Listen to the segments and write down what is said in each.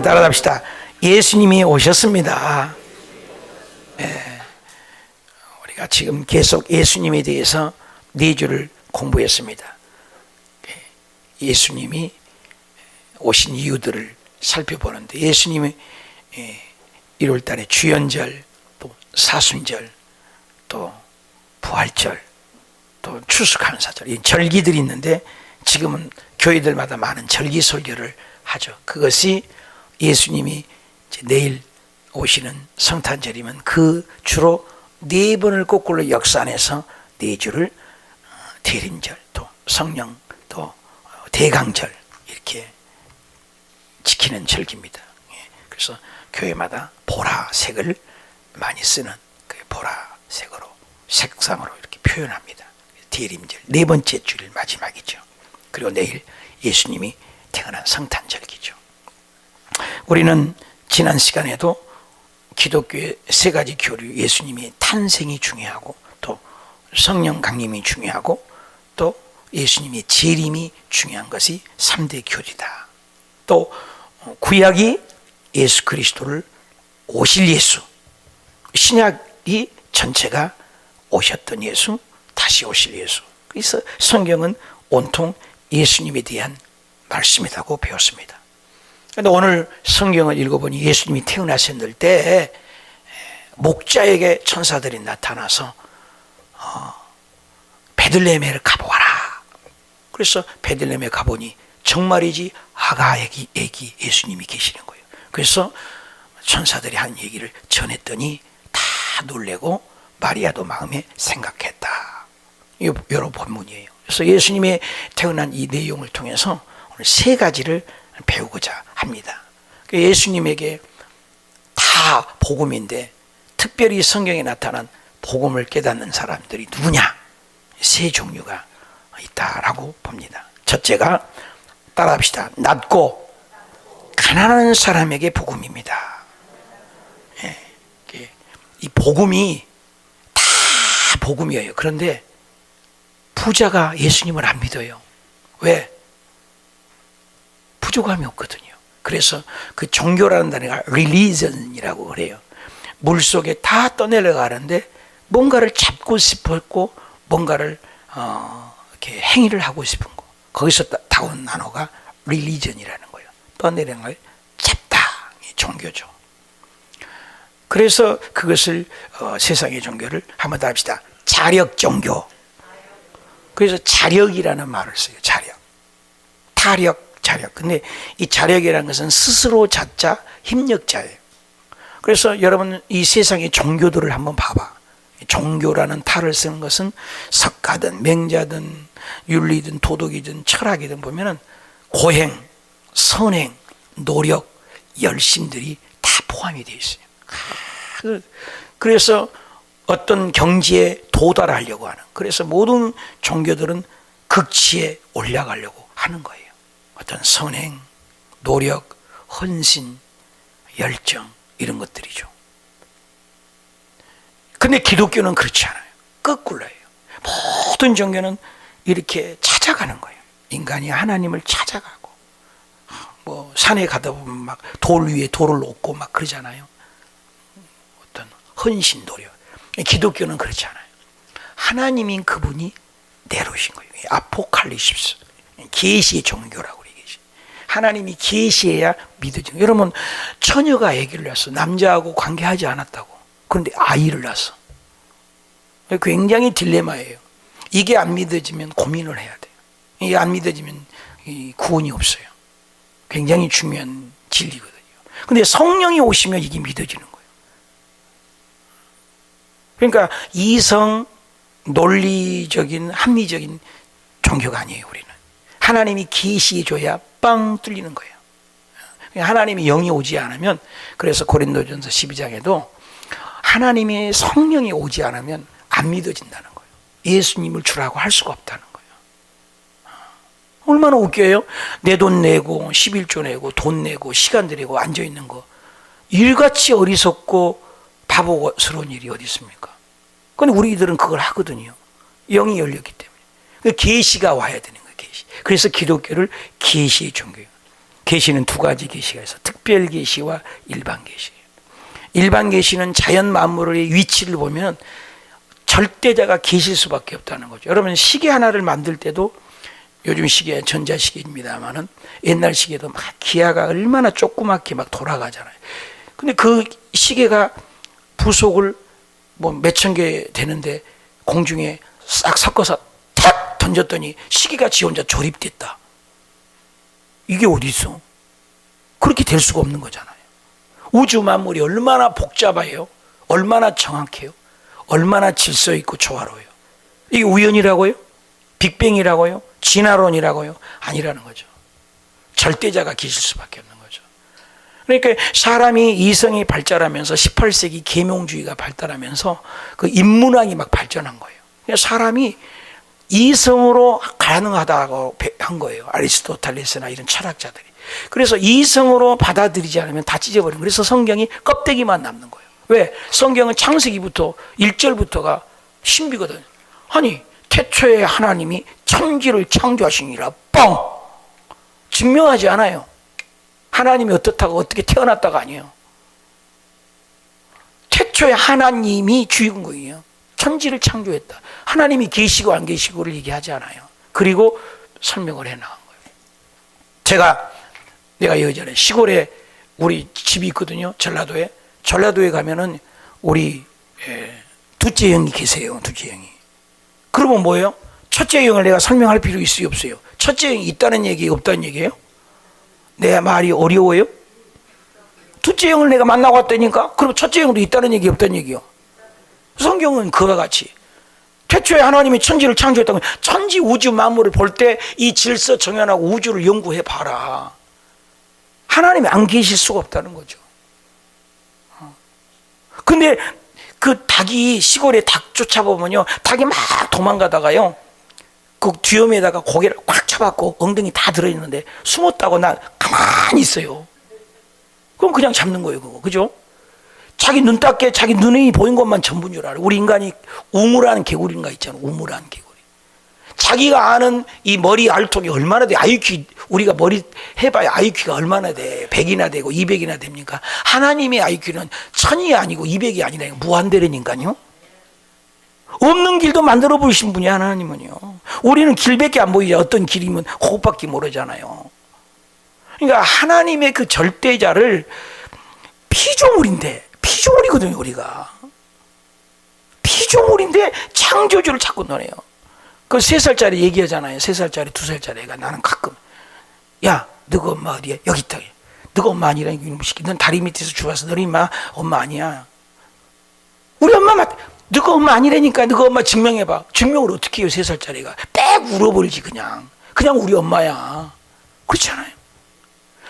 한번 따라합시다. 예수님이 오셨습니다. 예. 우리가 지금 계속 예수님에 대해서 4주를 공부했습니다. 예수님이 오신 이유들을 살펴보는데, 예수님이 1월달에 주연절, 또 사순절, 또 부활절, 또 추수감사절, 이 절기들이 있는데, 지금은 교회들마다 많은 절기 설교를 하죠. 그것이 예수님이 이제 내일 오시는 성탄절이면 그 주로 4번을 거꾸로 역사 안에서 4주를 대림절, 또 성령, 또 대강절 이렇게 지키는 절기입니다. 그래서 교회마다 보라색을 많이 쓰는 그 보라색으로, 색상으로 이렇게 표현합니다. 대림절, 4번째 주일 마지막이죠. 그리고 내일 예수님이 태어난 성탄절기죠. 우리는 지난 시간에도 기독교의 3가지 교류, 예수님의 탄생이 중요하고, 또 성령 강림이 중요하고, 또 예수님의 재림이 중요한 것이 3대 교리다. 또 구약이 예수 그리스도를 오실 예수, 신약이 전체가 오셨던 예수, 다시 오실 예수. 그래서 성경은 온통 예수님에 대한 말씀이라고 배웠습니다. 그런데 오늘 성경을 읽어보니 예수님이 태어나셨을 때 목자에게 천사들이 나타나서 베들레헴에 가보아라. 그래서 베들레헴에 가보니 정말이지 아가 애기 예수님이 계시는 거예요. 그래서 천사들이 한 얘기를 전했더니 다 놀래고 마리아도 마음에 생각했다. 여러 본문이에요. 그래서 예수님의 태어난 이 내용을 통해서 오늘 3가지를 배우고자 합니다. 예수님에게 다 복음인데 특별히 성경에 나타난 복음을 깨닫는 사람들이 누구냐? 3 종류가 있다라고 봅니다. 첫째가, 따라합시다. 낮고 가난한 사람에게 복음입니다. 이 복음이 다 복음이에요. 그런데 부자가 예수님을 안 믿어요. 왜? 부족함이 없거든요. 그래서 그 종교라는 단어가 religion이라고 그래요. 물속에 다 떠내려가는데 뭔가를 잡고 싶었고 뭔가를 이렇게 행위를 하고 싶은 거. 거기서 나온 단어가 religion이라는 거예요. 떠내려가는 걸 잡다. 종교죠. 그래서 그것을 세상의 종교를 한번 더 합시다. 자력 종교. 그래서 자력이라는 말을 써요. 자력. 타력, 자력. 근데 이 자력이라는 것은 스스로 자자, 힘력자예요. 그래서 여러분 이 세상의 종교들을 한번 봐봐. 종교라는 탈을 쓰는 것은 석가든 맹자든 윤리든 도덕이든 철학이든 보면은 고행, 선행, 노력, 열심들이 다 포함이 되어 있어요. 그래서 어떤 경지에 도달하려고 하는, 그래서 모든 종교들은 극치에 올라가려고 하는 거예요. 어떤 선행, 노력, 헌신, 열정 이런 것들이죠. 근데 기독교는 그렇지 않아요. 거꾸로예요. 모든 종교는 이렇게 찾아가는 거예요. 인간이 하나님을 찾아가고, 뭐 산에 가다 보면 막 돌 위에 돌을 놓고 막 그러잖아요. 어떤 헌신, 노력. 기독교는 그렇지 않아요. 하나님인 그분이 내려오신 거예요. 아포칼립시스, 계시의 종교라고 얘기하죠. 하나님이 계시해야 믿어지는 거예요. 여러분, 처녀가 아기를 낳았어. 남자하고 관계하지 않았다고. 그런데 아이를 낳았어. 굉장히 딜레마예요. 이게 안 믿어지면 고민을 해야 돼요. 이게 안 믿어지면 구원이 없어요. 굉장히 중요한 진리거든요. 그런데 성령이 오시면 이게 믿어지는 거예요. 그러니까 이성, 논리적인, 합리적인 종교가 아니에요. 우리는 하나님이 계시해줘야 빵 뚫리는 거예요. 하나님이 영이 오지 않으면, 그래서 고린도전서 12장에도 하나님의 성령이 오지 않으면 안 믿어진다는 거예요. 예수님을 주라고 할 수가 없다는 거예요. 얼마나 웃겨요? 내 돈 내고 11조 내고 돈 내고 시간 들이고 앉아있는 거, 일같이 어리석고 바보스러운 일이 어디 있습니까? 근데 우리들은 그걸 하거든요. 영이 열렸기 때문에. 계시가 와야 되는 거예요. 계시. 그래서 기독교를 계시의 종교예요. 계시는 두 가지 계시가 있어. 특별 계시와 일반 계시. 일반 계시는 자연 만물의 위치를 보면 절대자가 계실 수밖에 없다는 거죠. 여러분 시계 하나를 만들 때도 요즘 시계 전자시계입니다만은 옛날 시계도 막 기아가 얼마나 조그맣게 막 돌아가잖아요. 근데 그 시계가 부속을 뭐 몇천 개 되는데 공중에 싹 섞어서 탁 던졌더니 시계가 지 혼자 조립됐다. 이게 어디 있어? 그렇게 될 수가 없는 거잖아요. 우주 만물이 얼마나 복잡해요? 얼마나 정확해요? 얼마나 질서 있고 조화로워요? 이게 우연이라고요? 빅뱅이라고요? 진화론이라고요? 아니라는 거죠. 절대자가 계실 수밖에 없는 거죠. 그러니까 사람이 이성이 발달하면서 18세기 계몽주의가 발달하면서 그 인문학이 막 발전한 거예요. 그러니까 사람이 이성으로 가능하다고 한 거예요. 아리스토텔레스나 이런 철학자들이. 그래서 이성으로 받아들이지 않으면 다 찢어버린 거예요. 그래서 성경이 껍데기만 남는 거예요. 왜? 성경은 창세기부터 1절부터가 신비거든요. 아니 태초에 하나님이 천지를 창조하시니라 뻥! 증명하지 않아요. 하나님이 어떻다고 어떻게 태어났다가 아니에요. 태초에 하나님이 주인공이에요. 천지를 창조했다. 하나님이 계시고 안 계시고를 얘기하지 않아요. 그리고 설명을 해나간 거예요. 내가 예전에 시골에 우리 집이 있거든요. 전라도에 가면은 우리 둘째 형이 계세요. 둘째 형이. 그러면 뭐예요? 첫째 형을 내가 설명할 필요 있어요, 없어요? 첫째 형이 있다는 얘기예요, 없다는 얘기예요? 내 말이 어려워요? 둘째 형을 내가 만나고 왔다니까? 그럼 첫째 형도 있다는 얘기, 없다는 얘기요? 성경은 그와 같이 태초에 하나님이 천지를 창조했다고. 천지 우주 만물을 볼 때 이 질서 정연하고 우주를 연구해 봐라. 하나님이 안 계실 수가 없다는 거죠. 근데 그 닭이 시골에 닭 쫓아보면요, 닭이 막 도망가다가요 그 뒤엄에다가 고개를 꽉 쳐박고 엉덩이 다 들어있는데 숨었다고 나 가만히 있어요. 그럼 그냥 잡는 거예요, 그거. 그죠? 자기 눈 닦게 자기 눈이 보인 것만 전부인 줄 알아. 우리 인간이 우물한 개구리인가 있잖아. 우물한 개구리. 자기가 아는 이 머리 알통이 얼마나 돼? IQ, 우리가 머리 해봐야 IQ가 얼마나 돼? 100이나 되고 200이나 됩니까? 하나님의 IQ는 1000이 아니고 200이 아니라 무한대라니까요. 없는 길도 만들어 보신 분이 하나님은요. 우리는 길밖에 안 보이죠. 어떤 길이면 그것밖에 모르잖아요. 그러니까 하나님의 그 절대자를 피조물이거든요, 우리가. 피조물인데 창조주를 자꾸 노래요. 그 3살짜리 얘기하잖아요. 3살짜리, 2살짜리 애가 나는 가끔, 야, 너가 엄마 어디야? 여기 있다. 너가 엄마 아니라니까 이놈 새끼. 넌 다리 밑에서 죽어서 너는 임마 엄마 아니야. 우리 엄마 너가 엄마 아니라니까. 너가 엄마 증명해봐. 증명을 어떻게 해요? 3살짜리가 빽 울어버리지. 그냥 우리 엄마야. 그렇잖아요.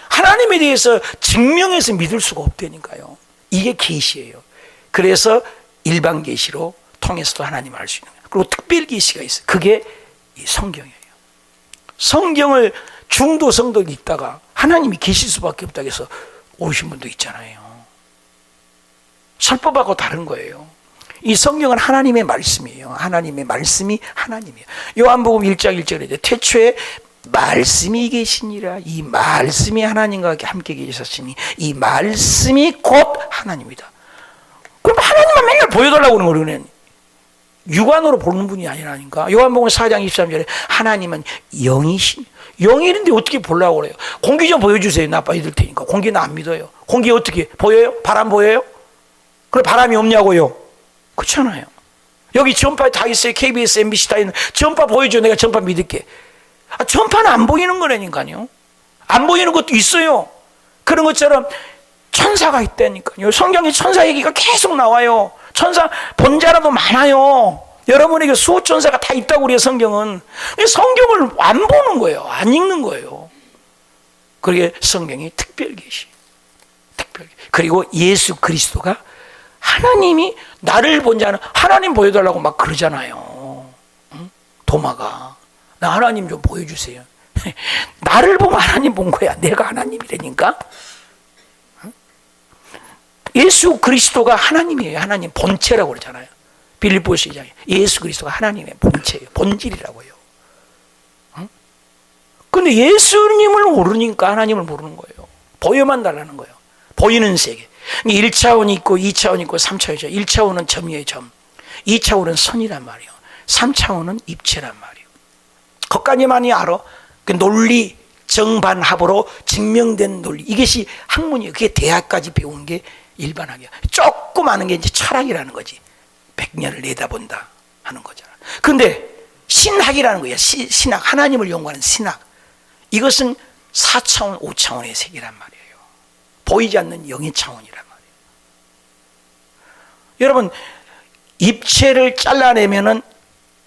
하나님에 대해서 증명해서 믿을 수가 없다니까요. 이게 계시예요. 그래서 일반 계시로 통해서도 하나님을 알 수 있는 거예요. 그리고 특별 계시가 있어요. 그게 이 성경이에요. 성경을 중도 성도 읽다가 하나님이 계실 수밖에 없다고 해서 오신 분도 있잖아요. 설법하고 다른 거예요. 이 성경은 하나님의 말씀이에요. 하나님의 말씀이 하나님이에요. 요한복음 1장 1절에 태초에 말씀이 계시니라. 이 말씀이 하나님과 함께 계셨으니 이 말씀이 곧 하나님이다. 그럼 하나님만 맨날 보여달라고 그러는 거예요. 육안으로 보는 분이 아니라니까. 요한복음 4장 23절에 하나님은 영이신. 영이는데 어떻게 보려고 그래요? 공기 좀 보여주세요. 나 믿을 테니까. 공기는 안 믿어요. 공기 어떻게 보여요? 바람 보여요? 그래 바람이 없냐고요? 그렇잖아요. 여기 전파 다 있어요. KBS, MBC 다 있는. 전파 보여줘. 내가 전파 믿을게. 전파는 안 보이는 거라니까요. 안 보이는 것도 있어요. 그런 것처럼 천사가 있다니까요. 성경에 천사 얘기가 계속 나와요. 천사 본자라도 많아요. 여러분에게 수호 천사가 다 있다고 그래요. 성경은. 성경을 안 보는 거예요. 안 읽는 거예요. 그게 성경이 특별 계시. 그리고 예수 그리스도가 하나님이 나를 본 자는 하나님 보여달라고 막 그러잖아요. 도마가 나 하나님 좀 보여주세요. 나를 보면 하나님 본 거야. 내가 하나님이라니까. 예수 그리스도가 하나님이에요. 하나님 본체라고 그러잖아요. 빌립보서 2장에 예수 그리스도가 하나님의 본체예요. 본질이라고요. 근데 예수님을 모르니까 하나님을 모르는 거예요. 보여만 달라는 거예요. 보이는 세계. 1차원이 있고 2차원이 있고 3차원이죠. 1차원은 점이에요, 점. 2차원은 선이란 말이에요. 3차원은 입체란 말이에요. 거기까지만이 알아. 그 논리 정반합으로 증명된 논리. 이것이 학문이에요. 그게 대학까지 배운 게 일반학이야. 조금 아는 게 이제 철학이라는 거지. 100년을 내다본다 하는 거잖아. 근데 신학이라는 거야. 신학, 하나님을 연구하는 신학. 이것은 4차원, 5차원의 세계란 말이에요. 보이지 않는 영의 차원이란 말이에요. 여러분, 입체를 잘라내면은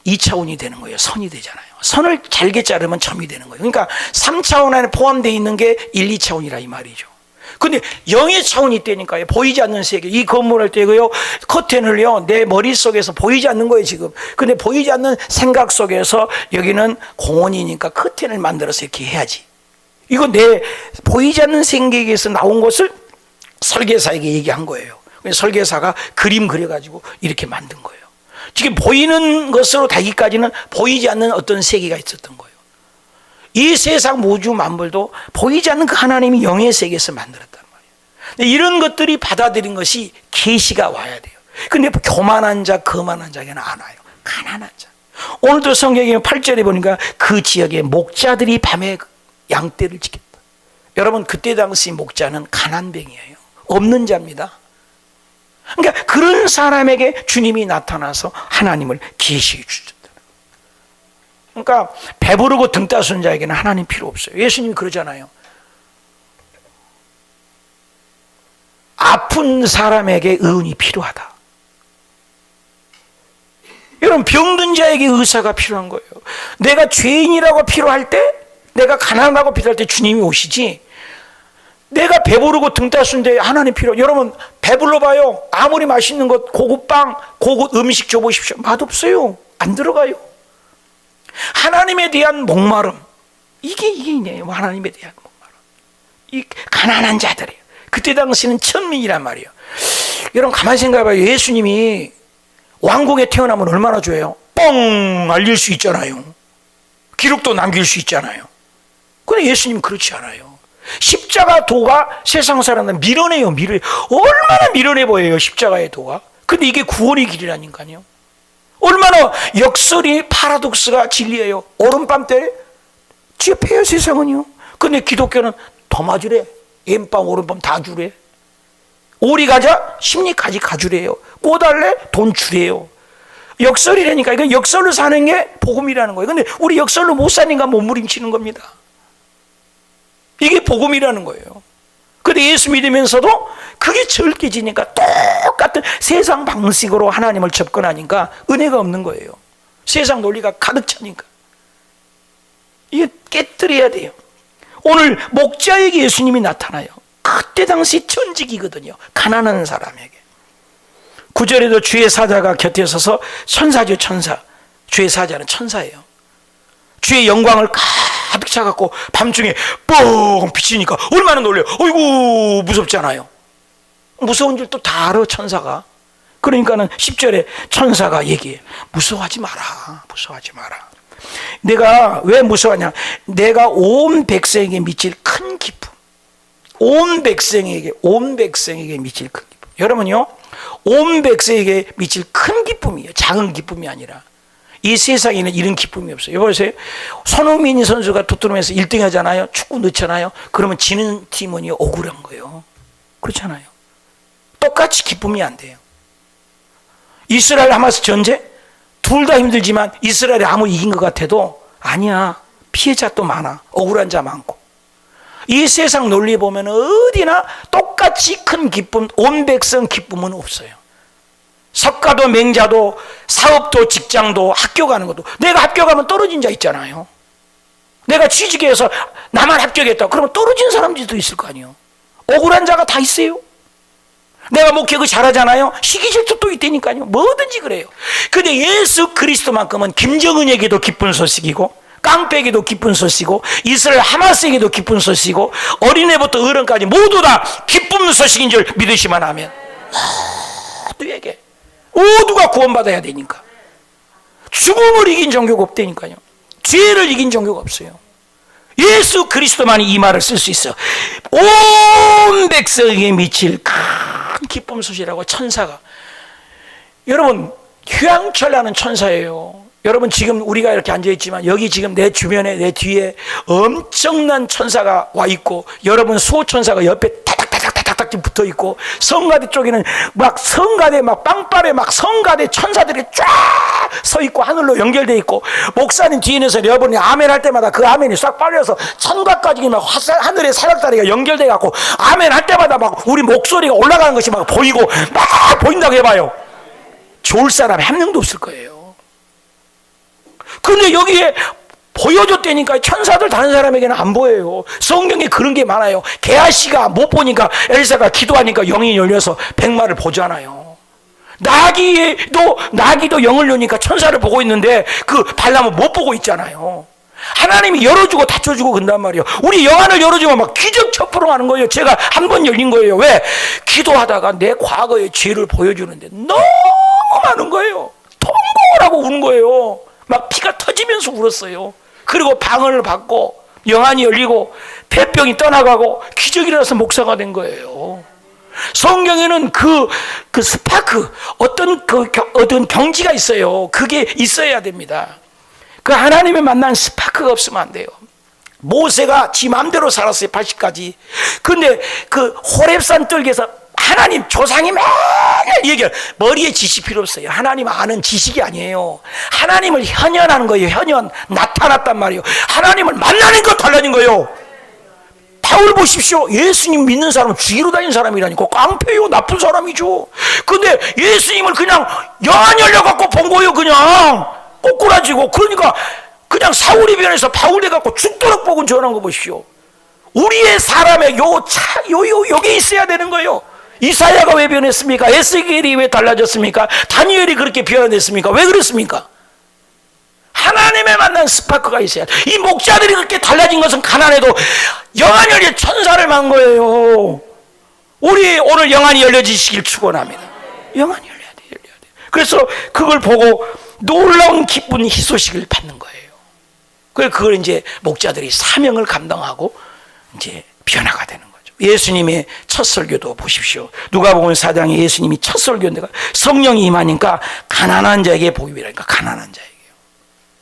2차원이 되는 거예요. 선이 되잖아요. 선을 잘게 자르면 점이 되는 거예요. 그러니까 3차원 안에 포함되어 있는 게 1, 2차원이라 이 말이죠. 근데 영의 차원이 있다니까요. 보이지 않는 세계. 이 건물을 떼고요, 커튼을요, 내 머릿속에서 보이지 않는 거예요, 지금. 근데 보이지 않는 생각 속에서 여기는 공원이니까 커튼을 만들어서 이렇게 해야지. 이거 내 보이지 않는 생각에서 나온 것을 설계사에게 얘기한 거예요. 설계사가 그림 그려가지고 이렇게 만든 거예요. 지금 보이는 것으로 되기까지는 보이지 않는 어떤 세계가 있었던 거예요. 이 세상 모주 만물도 보이지 않는 그 하나님이 영의 세계에서 만들었단 말이에요. 이런 것들이 받아들인 것이 계시가 와야 돼요. 근데 교만한 자, 거만한 자에게는 안 와요. 가난한 자. 오늘도 성경에 8절에 보니까 그 지역에 목자들이 밤에 양떼를 지켰다. 여러분, 그때 당시 목자는 가난뱅이에요. 없는 자입니다. 그러니까 그런 사람에게 주님이 나타나서 하나님을 계시해 주셨다. 그러니까 배부르고 등 따순 자에게는 하나님 필요 없어요. 예수님이 그러잖아요. 아픈 사람에게 의원이 필요하다. 여러분, 병든 자에게 의사가 필요한 거예요. 내가 죄인이라고 필요할 때, 내가 가난하고 필요할 때 주님이 오시지, 내가 배부르고 등 따순데 하나님 필요. 여러분, 배불러 봐요. 아무리 맛있는 것, 고급 빵, 고급 음식 줘보십시오. 맛없어요. 안 들어가요. 하나님에 대한 목마름, 이게 있네요. 하나님에 대한 목마름. 이 가난한 자들이에요. 그때 당시는 천민이란 말이에요. 여러분, 가만히 생각해봐요. 예수님이 왕궁에 태어나면 얼마나 좋아요? 뻥 알릴 수 있잖아요. 기록도 남길 수 있잖아요. 근데 예수님은 그렇지 않아요. 십자가 도가 세상 사람들 밀어내요. 얼마나 밀어내 보여요, 십자가의 도가. 근데 이게 구원의 길이라니까요. 얼마나 역설이 파라독스가 진리예요. 오른밤 때 지혜해요, 세상은요. 근데 기독교는 더 맞으래. 왼밤 오른밤 다 주래. 오리 가자 심리까지 가주래요. 꼬달래 돈 주래요. 역설이라니까. 이건 역설로 사는 게 복음이라는 거예요. 근데 우리 역설로 못 사니까 몸부림치는 겁니다. 이게 복음이라는 거예요. 근데 예수 믿으면서도 그게 절개지니까 똑같은 세상 방식으로 하나님을 접근하니까 은혜가 없는 거예요. 세상 논리가 가득 차니까. 이게 깨뜨려야 돼요. 오늘 목자에게 예수님이 나타나요. 그때 당시 천직이거든요. 가난한 사람에게. 9절에도 주의 사자가 곁에 서서, 천사죠, 천사. 주의 사자는 천사예요. 주의 영광을 가득 차갖고 밤중에 뻥 비치니까 얼마나 놀래요. 어이구, 무섭잖아요. 무서운 줄 또 다 알아, 천사가. 그러니까는 10절에 천사가 얘기해. 무서워하지 마라. 무서워하지 마라. 내가 왜 무서워하냐? 내가 온 백성에게 미칠 큰 기쁨. 온 백성에게 미칠 큰 기쁨. 여러분요, 온 백성에게 미칠 큰 기쁨이에요. 작은 기쁨이 아니라. 이 세상에는 이런 기쁨이 없어요. 여보세요. 손흥민 선수가 토트넘에서 1등 하잖아요. 축구 넣잖아요. 그러면 지는 팀은 억울한 거예요. 그렇잖아요. 똑같이 기쁨이 안 돼요. 이스라엘 하마스 전쟁? 둘 다 힘들지만 이스라엘이 아무리 이긴 것 같아도 아니야. 피해자 또 많아. 억울한 자 많고. 이 세상 논리에 보면 어디나 똑같이 큰 기쁨, 온 백성 기쁨은 없어요. 석가도 맹자도 사업도 직장도 학교 가는 것도, 내가 학교 가면 떨어진 자 있잖아요. 내가 취직해서 나만 합격했다 그러면 떨어진 사람들도 있을 거 아니에요. 억울한 자가 다 있어요. 내가 목회가 잘하잖아요. 시기 질투도 있다니까요. 뭐든지 그래요. 근데 예수 그리스도만큼은 김정은에게도 기쁜 소식이고, 깡패에게도 기쁜 소식이고, 이스라엘 하마스에게도 기쁜 소식이고, 어린애부터 어른까지 모두 다 기쁜 소식인 줄 믿으시만 하면 모두에게, 모두가 구원받아야 되니까. 죽음을 이긴 종교가 없다니까요. 죄를 이긴 종교가 없어요. 예수 그리스도만이 이 말을 쓸 수 있어. 온 백성에게 미칠 큰 기쁨 소식이라고. 천사가, 여러분 휴양철나는 천사예요. 여러분 지금 우리가 이렇게 앉아있지만 여기 지금 내 주변에 내 뒤에 엄청난 천사가 와 있고, 여러분 수호천사가 옆에 타닥타닥타닥 붙어 있고, 성가대 쪽에는 막 성가대 막 빵빠레 막 성가대 천사들이 쫙 서 있고 하늘로 연결돼 있고, 목사님 뒤에서 여러분이 아멘 할 때마다 그 아멘이 싹 빨려서 천각까지 막 하늘의 사각다리가 연결돼 갖고 아멘 할 때마다 막 우리 목소리가 올라가는 것이 막 보이고 막 보인다고 해봐요. 좋을 사람이 한 명도 없을 거예요. 근데 여기에 보여줬다니까 천사들 다른 사람에게는 안 보여요. 성경에 그런 게 많아요. 게하시가 못 보니까 엘사가 기도하니까 영이 열려서 백마를 보잖아요. 나기도 영을 여니까 천사를 보고 있는데 그 발람은 못 보고 있잖아요. 하나님이 열어주고 닫혀주고 그런단 말이에요. 우리 영안을 열어주면 막 기적첩으로 하는 거예요. 제가 한 번 열린 거예요. 왜? 기도하다가 내 과거의 죄를 보여주는데 너무 많은 거예요. 통곡을 하고 우는 거예요. 막 피가 터지면서 울었어요. 그리고 방언을 받고 영안이 열리고 폐병이 떠나가고 기적이 일어나서 목사가 된 거예요. 성경에는 그 스파크, 어떤 경지가 있어요. 그게 있어야 됩니다. 그 하나님을 만난 스파크가 없으면 안 돼요. 모세가 지 맘대로 살았어요. 80까지. 근데 그 호렙산 뜰에서 하나님 조상이 맨날 얘기해요. 머리에 지식 필요 없어요. 하나님 아는 지식이 아니에요. 하나님을 현현하는 거예요. 현현, 나타났단 말이에요. 하나님을 만나는 것 달라진 거예요. 바울 보십시오. 예수님 믿는 사람은 죽이러 다니는 사람이라니까. 깡패요. 나쁜 사람이죠. 근데 예수님을 그냥 영안 열려갖고 본 거예요. 그냥 꼬꾸라지고. 그러니까 그냥 사울이 변해서 바울 돼갖고 죽도록 복음 전한 거 보십시오. 우리의 사람의 요게 있어야 되는 거예요. 이사야가 왜 변했습니까? 에스겔이 왜 달라졌습니까? 다니엘이 그렇게 변했습니까? 왜 그랬습니까? 하나님의 만난 스파크가 있어야 돼. 이 목자들이 그렇게 달라진 것은 가난해도 영안이 열려 천사를 만 거예요. 우리 오늘 영안이 열려지시길 축원합니다. 영안이 열려야 돼. 그래서 그걸 보고 놀라운 기쁜 희소식을 받는 거예요. 그걸 이제 목자들이 사명을 감당하고 이제 변화가 되는 거죠. 예수님의 첫 설교도 보십시오. 누가복음 4장에 예수님이 첫 설교인데 성령이 임하니까 가난한 자에게 복이라니까. 가난한 자에게요.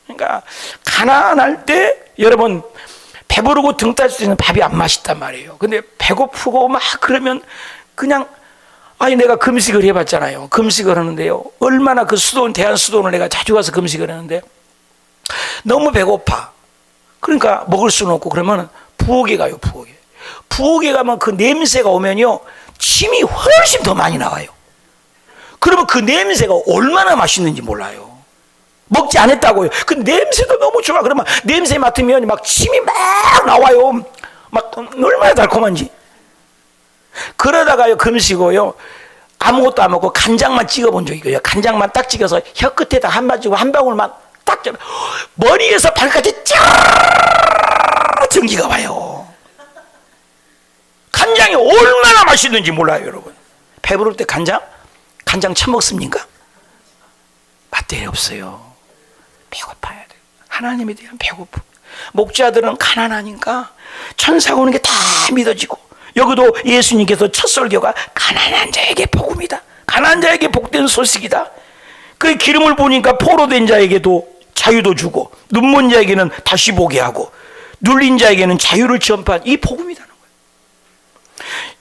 그러니까 가난할 때 여러분 배부르고 등 따질 때는 밥이 안 맛있단 말이에요. 근데 배고프고 막 그러면 그냥 내가 금식을 해봤잖아요. 금식을 하는데요. 얼마나 그 대한수도원을 내가 자주 가서 금식을 하는데 너무 배고파. 그러니까 먹을 수는 없고 그러면 부엌에 가요. 부엌에 가면 그 냄새가 오면요. 침이 훨씬 더 많이 나와요. 그러면 그 냄새가 얼마나 맛있는지 몰라요. 먹지 않았다고요. 그 냄새도 너무 좋아. 그러면 냄새 맡으면 막 침이 막 나와요. 막 얼마나 달콤한지. 그러다가요 금식고요. 아무것도 안 먹고 간장만 찍어본 적이 있어요. 간장만 딱 찍어서 혀 끝에다 한 방울만 딱 잡아. 머리에서 발까지 쫙 전기가 와요. 간장이 얼마나 맛있는지 몰라요, 여러분. 배부를 때 간장 처먹습니까? 맛대에 없어요. 배고파야 돼요. 하나님에 대한 배고픔. 목자들은 가난하니까 천사가 오는 게 다 믿어지고, 여기도 예수님께서 첫 설교가 가난한 자에게 복음이다. 가난한 자에게 복된 소식이다. 그 기름을 부으니까 포로된 자에게도 자유도 주고, 눈먼 자에게는 다시 보게 하고, 눌린 자에게는 자유를 전파한 이 복음이라는 거예요.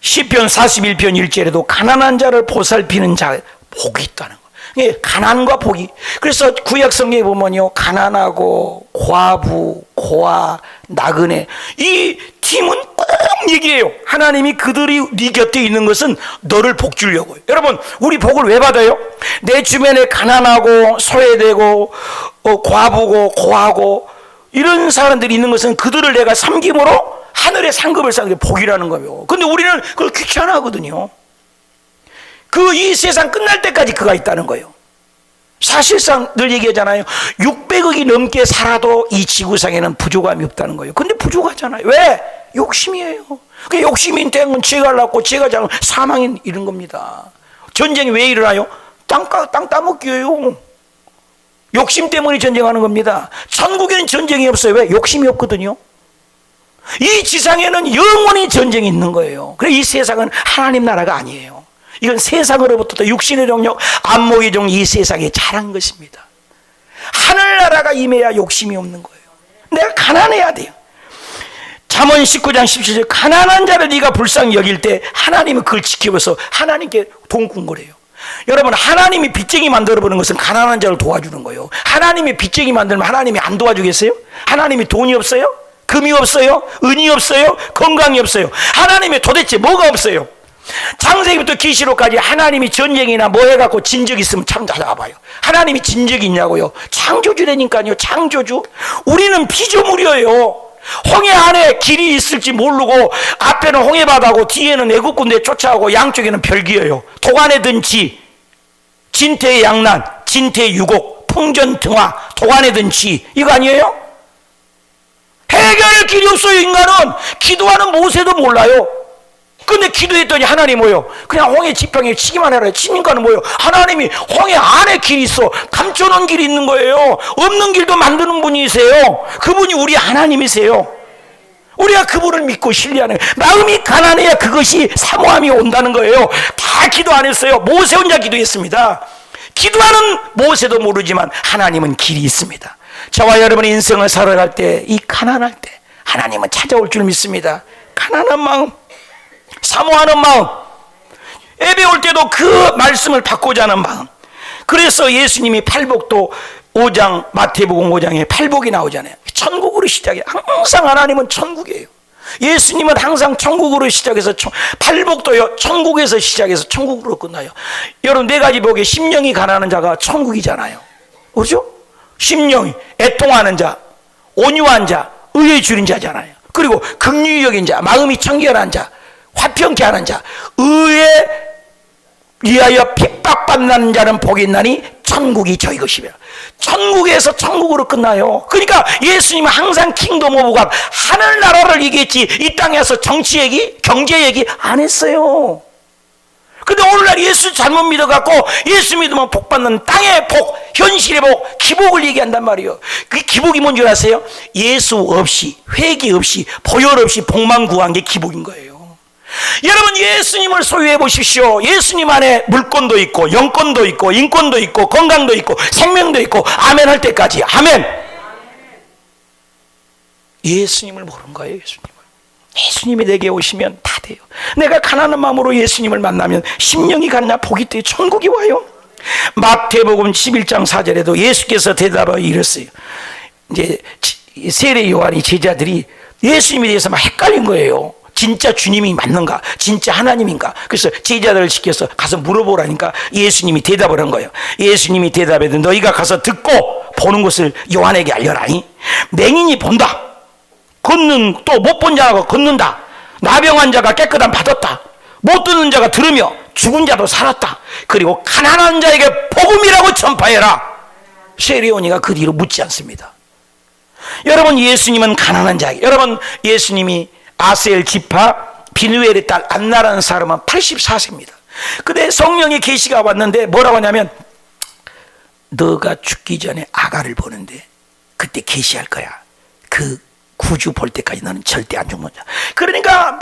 시편 41편 1절에도 가난한 자를 보살피는 자 복이 있다는 거예요. 가난과 복이. 그래서 구약 성경에 보면요, 가난하고 과부, 고아, 나그네, 이 팀은 꼭 얘기해요. 하나님이 그들이 네 곁에 있는 것은 너를 복 주려고요. 여러분, 우리 복을 왜 받아요? 내 주변에 가난하고 소외되고 과부고 고아고 이런 사람들이 있는 것은 그들을 내가 섬김으로 하늘의 상급을 쌓는 게 복이라는 거예요. 근데 우리는 그걸 귀찮아하거든요. 이 세상 끝날 때까지 그가 있다는 거예요. 사실상 늘 얘기하잖아요. 600억이 넘게 살아도 이 지구상에는 부족함이 없다는 거예요. 근데 부족하잖아요. 왜? 욕심이에요. 그 욕심이 되면 죄가 낳고 죄가 자면 사망이 이런 겁니다. 전쟁이 왜 일어나요? 땅 따먹기예요. 욕심 때문에 전쟁하는 겁니다. 천국에는 전쟁이 없어요. 왜? 욕심이 없거든요. 이 지상에는 영원히 전쟁이 있는 거예요. 그래서 이 세상은 하나님 나라가 아니에요. 이건 세상으로부터 육신의 정력, 안목의 정, 이 세상에 자란 것입니다. 하늘나라가 임해야 욕심이 없는 거예요. 내가 가난해야 돼요. 잠언 19장 17절, 가난한 자를 네가 불쌍히 여길 때 하나님은 그걸 지켜서 하나님께 돈 궁거래요. 여러분, 하나님이 빚쟁이 만들어보는 것은 가난한 자를 도와주는 거예요. 하나님이 빚쟁이 만들면 하나님이 안 도와주겠어요? 하나님이 돈이 없어요? 금이 없어요? 은이 없어요? 건강이 없어요? 하나님이 도대체 뭐가 없어요? 창세기부터 계시록까지 하나님이 전쟁이나 뭐 해갖고 진 적 있으면 참 찾아봐요. 하나님이 진 적이 있냐고요? 창조주라니까요. 창조주. 우리는 피조물이에요. 홍해 안에 길이 있을지 모르고 앞에는 홍해바다고 뒤에는 애국 군대 쫓아오고 양쪽에는 별기예요. 도간에 든지 진태의 양난, 진태의 유곡, 풍전등화, 도간에 든지, 이거 아니에요? 해결할 길이 없어요. 인간은 기도하는 모세도 몰라요. 근데 기도했더니 하나님 뭐요? 그냥 홍해 지평에 치기만 해라. 치니까는 뭐요? 하나님이 홍해 안에 길이 있어. 감춰놓은 길이 있는 거예요. 없는 길도 만드는 분이세요. 그분이 우리 하나님이세요. 우리가 그분을 믿고 신뢰하는, 마음이 가난해야 그것이 사모함이 온다는 거예요. 다 기도 안 했어요. 모세 혼자 기도했습니다. 기도하는 모세도 모르지만 하나님은 길이 있습니다. 저와 여러분의 인생을 살아갈 때, 이 가난할 때 하나님은 찾아올 줄 믿습니다. 가난한 마음, 사모하는 마음, 예배 올 때도 그 말씀을 받고자 하는 마음. 그래서 예수님이 팔복도 5장, 마태복음 5장에 팔복이 나오잖아요. 천국으로 시작해요. 항상 하나님은 천국이에요. 예수님은 항상 천국으로 시작해서, 팔복도요, 천국에서 시작해서 천국으로 끝나요. 여러분, 네 가지 복에 심령이 가난한 자가 천국이잖아요. 그렇죠? 심령이 애통하는 자, 온유한 자, 의에 주는 자잖아요. 그리고 긍휼적인 자, 마음이 청결한 자, 화평케 하는 자, 의에 위하여 핍박받는 자는 복이 있나니 천국이 저희 것이며. 천국에서 천국으로 끝나요. 그러니까 예수님은 항상 킹덤 오브 갓, 하늘나라를 얘기했지 이 땅에서 정치 얘기, 경제 얘기 안 했어요. 근데 오늘날 예수 잘못 믿어갖고 예수 믿으면 복 받는 땅의 복, 현실의 복, 기복을 얘기한단 말이에요. 그 기복이 뭔지 아세요? 예수 없이, 회개 없이, 보혈 없이 복만 구한 게 기복인 거예요. 여러분, 예수님을 소유해 보십시오. 예수님 안에 물권도 있고 영권도 있고 인권도 있고 건강도 있고 생명도 있고 아멘 할 때까지. 아멘. 예수님을 모르는 거예요. 예수님이 내게 오시면 다 돼요. 내가 가난한 마음으로 예수님을 만나면 심령이 가느냐 복이 돼요. 천국이 와요. 마태복음 11장 4절에도 예수께서 대답하여 이랬어요. 이제 세례 요한이 제자들이 예수님에 대해서 막 헷갈린 거예요. 진짜 주님이 맞는가? 진짜 하나님인가? 그래서 제자들을 시켜서 가서 물어보라니까 예수님이 대답을 한 거예요. 예수님이 대답해도 너희가 가서 듣고 보는 것을 요한에게 알려라니. 맹인이 본다. 걷는, 또 못 본 자가 걷는다. 나병한 자가 깨끗함 받았다. 못 듣는 자가 들으며 죽은 자도 살았다. 그리고 가난한 자에게 복음이라고 전파해라. 세례요한이가 그 뒤로 묻지 않습니다. 여러분, 예수님은 가난한 자에게, 여러분, 예수님이 아셀 지파 비누엘의 딸 안나라는 사람은 84세입니다. 근데 성령의 계시가 왔는데 뭐라고 하냐면, 너가 죽기 전에 아가를 보는데 그때 계시할 거야. 그 구주 볼 때까지 너는 절대 안 죽는다. 그러니까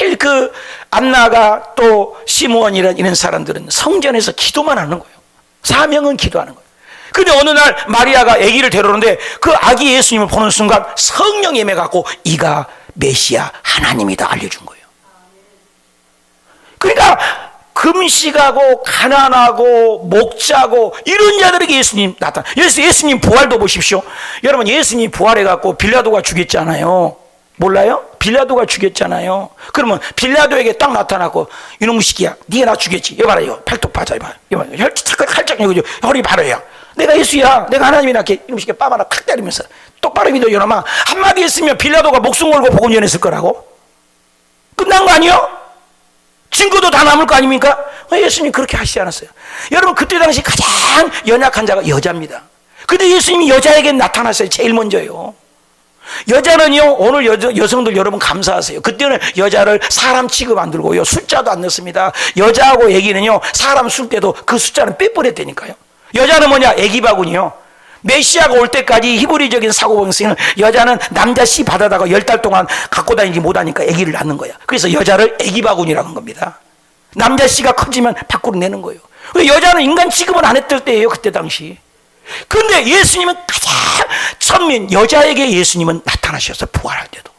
매일 그 안나가 또 시므온이라는 이런 사람들은 성전에서 기도만 하는 거예요. 사명은 기도하는 거예요. 근데 어느 날 마리아가 아기를 데려오는데 그 아기 예수님을 보는 순간 성령이 임해갖고 이가 메시아 하나님이다 알려준 거예요. 그러니까 금식하고 가난하고 목자고 이런 자들에게 예수님 나타나. 예수님 부활도 보십시오. 여러분, 예수님 부활해갖고 빌라도가 죽였잖아요. 몰라요? 빌라도가 죽였잖아요. 그러면 빌라도에게 딱 나타나고 이놈의 새끼야, 네가 나 죽였지. 이거 봐라, 이거 팔뚝 봐자, 이거 봐라. 살짝 이거 허리 바로야. 내가 예수야, 내가 하나님이라 이렇게 이놈의 새끼 뺨 하나 팍 때리면서 똑바로 믿어. 이놈아, 한마디 했으면 빌라도가 목숨 걸고 복음 전했을 거라고. 끝난 거 아니요? 증거도 다 남을 거 아닙니까? 예수님 그렇게 하시지 않았어요. 여러분, 그때 당시 가장 연약한 자가 여자입니다. 근데 예수님이 여자에게 나타났어요. 제일 먼저요. 여자는요, 오늘 여성들 여러분 감사하세요. 그때는 여자를 사람 취급 안 들고요, 숫자도 안 넣습니다. 여자하고 애기는요, 사람 술 때도 그 숫자는 빼버렸다니까요. 여자는 뭐냐? 애기 바구니요. 메시아가 올 때까지 히브리적인 사고방식은 여자는 남자 씨 받아다가 10달 동안 갖고 다니지 못하니까 아기를 낳는 거야. 그래서 여자를 아기 바구니라고 한 겁니다. 남자 씨가 커지면 밖으로 내는 거예요. 여자는 인간 취급을 안 했을 때예요, 그때 당시. 그런데 예수님은 가장 처음인 여자에게 예수님은 나타나셔서 부활할 때도,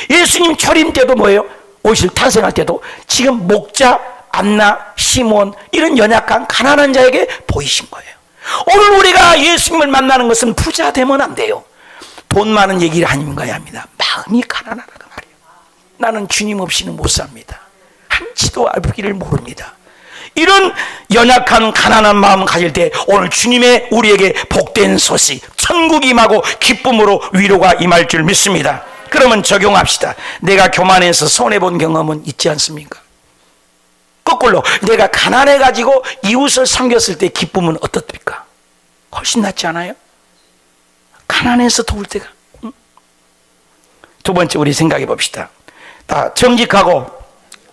예수님 초림 때도 뭐예요? 오실 탄생할 때도 지금 목자, 안나, 시몬 이런 연약한 가난한 자에게 보이신 거예요. 오늘 우리가 예수님을 만나는 것은 부자 되면 안 돼요. 돈 많은 얘기를 아닌가야 합니다. 마음이 가난하다고 말이에요. 나는 주님 없이는 못 삽니다. 한치도 알기를 모릅니다. 이런 연약한 가난한 마음 가질 때 오늘 주님의 우리에게 복된 소식, 천국이 임하고 기쁨으로 위로가 임할 줄 믿습니다. 그러면 적용합시다. 내가 교만해서 손해본 경험은 있지 않습니까? 거꾸로 내가 가난해가지고 이웃을 섬겼을 때 기쁨은 어떻습니까? 훨씬 낫지 않아요? 가난해서 도울 때가. 두 번째 우리 생각해 봅시다. 다 정직하고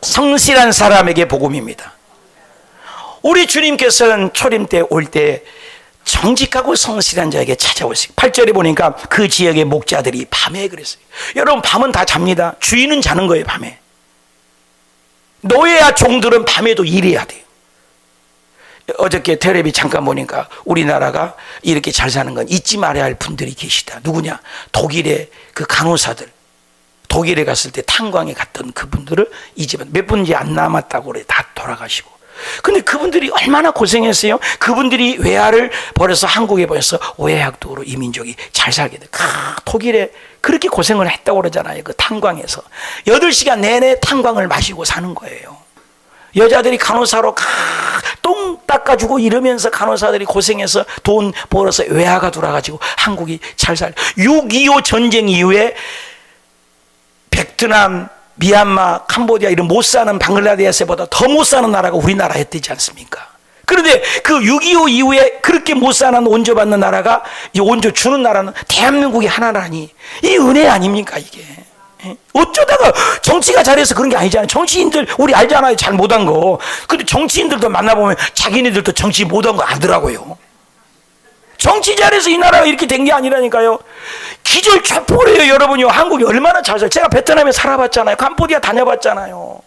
성실한 사람에게 복음입니다. 우리 주님께서는 초림 때 올 때 정직하고 성실한 자에게 찾아오세요. 8절에 보니까 그 지역의 목자들이 밤에 그랬어요. 여러분 밤은 다 잡니다. 주인은 자는 거예요. 밤에. 노예와 종들은 밤에도 일해야 돼요. 어저께 텔레비 잠깐 보니까 우리나라가 이렇게 잘 사는 건 잊지 말아야 할 분들이 계시다. 누구냐? 독일의 그 간호사들. 독일에 갔을 때 탄광에 갔던 그분들을 이제 몇 분이 안 남았다고 그래. 다 돌아가시고. 근데 그분들이 얼마나 고생했어요. 그분들이 외화를 버려서 한국에 버려서 외학도로 이민족이 잘 살게 돼. 독일에 그렇게 고생을 했다고 그러잖아요. 그 탄광에서 8시간 내내 탄광을 마시고 사는 거예요. 여자들이 간호사로 똥 닦아주고 이러면서 간호사들이 고생해서 돈 벌어서 외화가 돌아가지고 한국이 잘 살. 6.25 전쟁 이후에 베트남, 미얀마, 캄보디아 이런 못 사는 방글라데시보다 더 못 사는 나라가 우리나라였지 않습니까? 그런데 그 6.25 이후에 그렇게 못 사는 원조받는 나라가 이 원조 주는 나라는 대한민국이 하나라니, 이 은혜 아닙니까 이게? 어쩌다가 정치가 잘해서 그런 게 아니잖아요. 정치인들 우리 알잖아요. 잘 못한 거. 근데 정치인들도 만나보면 자기네들도 정치 못한 거 알더라고요. 정치 잘해서 이 나라가 이렇게 된 게 아니라니까요. 기절초포래요. 여러분이 한국이 얼마나 잘 살아요. 제가 베트남에 살아봤잖아요. 캄보디아 다녀봤잖아요.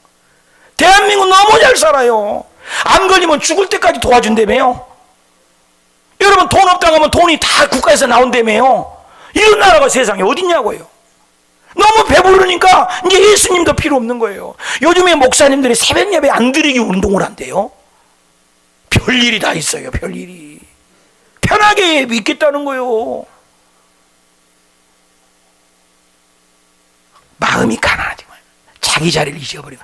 대한민국 너무 잘 살아요. 안 걸리면 죽을 때까지 도와준다며요. 여러분 돈 없다고 하면 돈이 다 국가에서 나온다며요. 이런 나라가 세상에 어딨냐고요. 너무 배부르니까 이제 예수님도 필요 없는 거예요. 요즘에 목사님들이 새벽 예배 안 드리기 운동을 한대요. 별일이 다 있어요. 별일이. 편하게 믿겠다는 거예요. 마음이 가난하지만 자기 자리를 잊어버리고,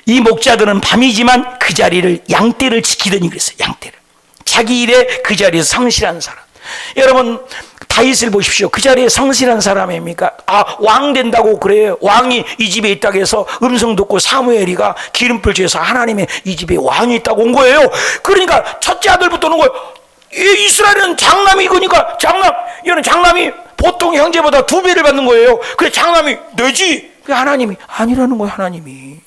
이 목자들은 밤이지만 그 자리를 양떼를 지키더니 그랬어요. 양떼를. 자기 일에 그 자리에서 성실한 사람. 여러분 다윗을 보십시오. 그 자리에 성실한 사람입니까? 왕 된다고 그래요. 왕이 이 집에 있다고 해서 음성 듣고 사무엘이가 기름불 쬐서 하나님의 이 집에 왕이 있다고 온 거예요. 그러니까 첫째 아들부터 오는 거예요. 이스라엘은 장남이 이거니까 이거는 장남이 보통 형제보다 2배를 받는 거예요. 그래 장남이 내지. 하나님이 아니라는 거예요. 하나님이.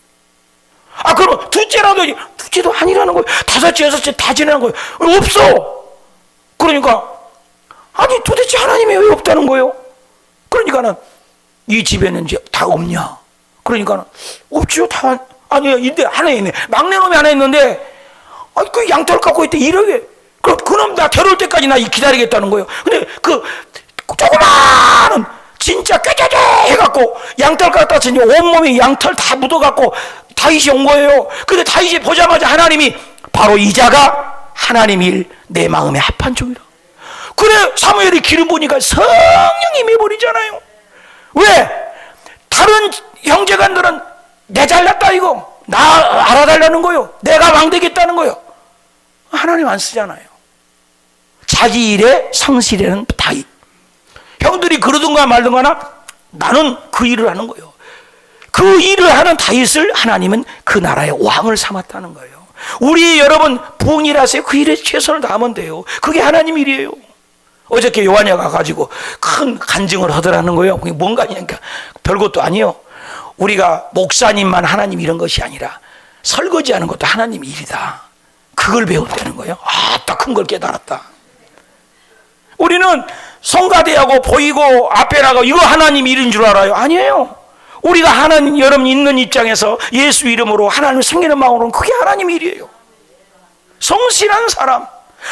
그러면 둘째도 아니라는 거예요. 5째, 6째 다 지내는 거예요. 없어. 그러니까 도대체 하나님이 왜 없다는 거예요? 그러니까는 이 집에는 이제 다 없냐? 그러니까는 없지요. 다 아니요. 이때 하나 있네. 막내놈이 하나 있는데 그 양털 갖고 있대. 이러게. 그럼 나 데려올 때까지 나 기다리겠다는 거예요. 근데 그 조그마한 진짜 꾀꾀꾀 해갖고 양털 갖다 쳤더니 온몸에 양털 다 묻어갖고 다윗이 온 거예요. 근데 다윗이 보자마자 하나님이 바로 이 자가 하나님 일 내 마음에 합한 종이라. 그래 사무엘이 기름 부으니까 성령이 임해버리잖아요. 왜? 다른 형제간들은 내 잘났다 이거 나 알아달라는 거요. 내가 왕 되겠다는 거요. 하나님 안 쓰잖아요. 자기 일에 성실에는 다윗. 형들이 그러든가 말든가 나는 그 일을 하는 거예요. 그 일을 하는 다윗을 하나님은 그 나라의 왕을 삼았다는 거예요. 우리 여러분 부흥일하세요. 그 일에 최선을 다하면 돼요. 그게 하나님 일이에요. 어저께 요한이가 가가지고 큰 간증을 하더라는 거예요. 그게 뭔가 하니까 별것도 아니에요. 우리가 목사님만 하나님 이런 것이 아니라 설거지하는 것도 하나님 일이다. 그걸 배웠다는 거예요. 딱 큰 걸 깨달았다. 우리는 성가대하고 보이고 앞에 나가고 이거 하나님 일인 줄 알아요? 아니에요. 우리가 하나님 여러분 있는 입장에서 예수 이름으로 하나님을 섬기는 마음으로는 그게 하나님 일이에요. 성실한 사람.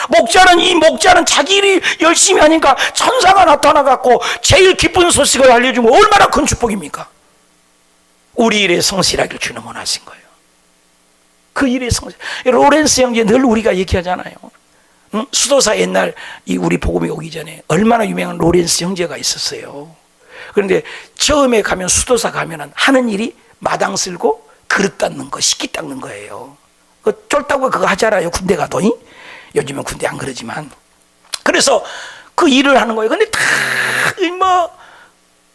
목자는 자기 일 열심히 하니까 천사가 나타나갖고 제일 기쁜 소식을 알려주면 얼마나 큰 축복입니까? 우리 일에 성실하기를 주는 원하신 거예요. 그 일에 성실. 로렌스 형제 늘 우리가 얘기하잖아요. 응? 수도사 옛날 우리 복음이 오기 전에 얼마나 유명한 로렌스 형제가 있었어요. 그런데 처음에 가면 수도사 가면은 하는 일이 마당 쓸고 그릇 닦는 거, 식기 닦는 거예요. 쫄다고 그거 하잖아요. 군대 가도. 요즘은 군대 안 그러지만. 그래서 그 일을 하는 거예요. 근데 다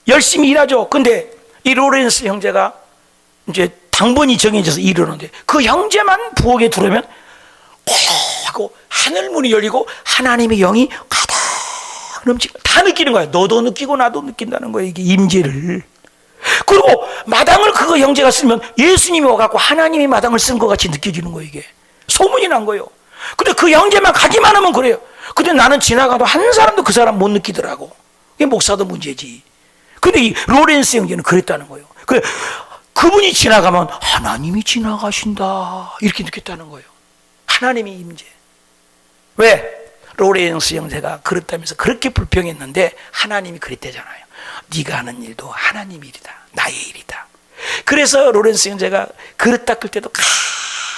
열심히 일하죠. 근데 이 로렌스 형제가 이제 당번이 정해져서 일을 하는데 그 형제만 부엌에 들어오면 꼭 하고 하늘문이 열리고 하나님의 영이 가득 넘치고 다 느끼는 거야. 너도 느끼고 나도 느낀다는 거예요. 이게 임재를. 그리고 마당을 그거 형제가 쓰면 예수님이 와갖고 하나님이 마당을 쓴 것 같이 느껴지는 거예요. 이게 소문이 난 거예요. 근데 그 형제만 가기만 하면 그래요. 근데 나는 지나가도 한 사람도 그 사람 못 느끼더라고. 이게 목사도 문제지. 근데 이 로렌스 형제는 그랬다는 거예요. 그분이 지나가면 하나님이 지나가신다 이렇게 느꼈다는 거예요. 하나님이 임재. 왜? 로렌스 형제가 그렇다면서 그렇게 불평했는데 하나님이 그랬대잖아요. 네가 하는 일도 하나님 일이다. 나의 일이다. 그래서 로렌스 형제가 그릇 닦을 때도